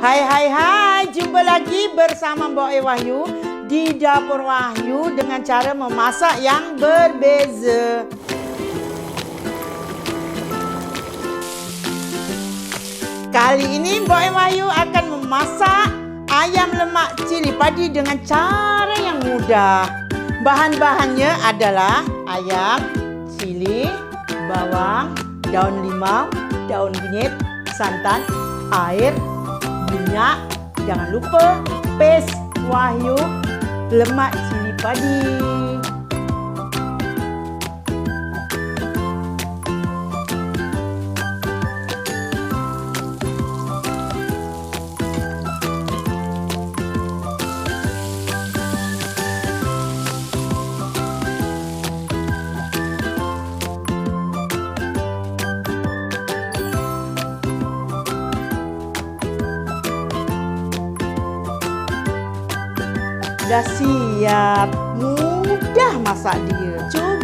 Hai, jumpa lagi bersama Mbak Wahyu di Dapur Wahyu dengan cara memasak yang berbeza. Kali ini Mbak Wahyu akan memasak ayam lemak cili padi dengan cara yang mudah. Bahan-bahannya adalah ayam, cili, bawang, daun limau, daun kunyit, santan, air, minyak, jangan lupa paste Wahyu lemak cili padi. Dah siap, mudah masak dia. Coba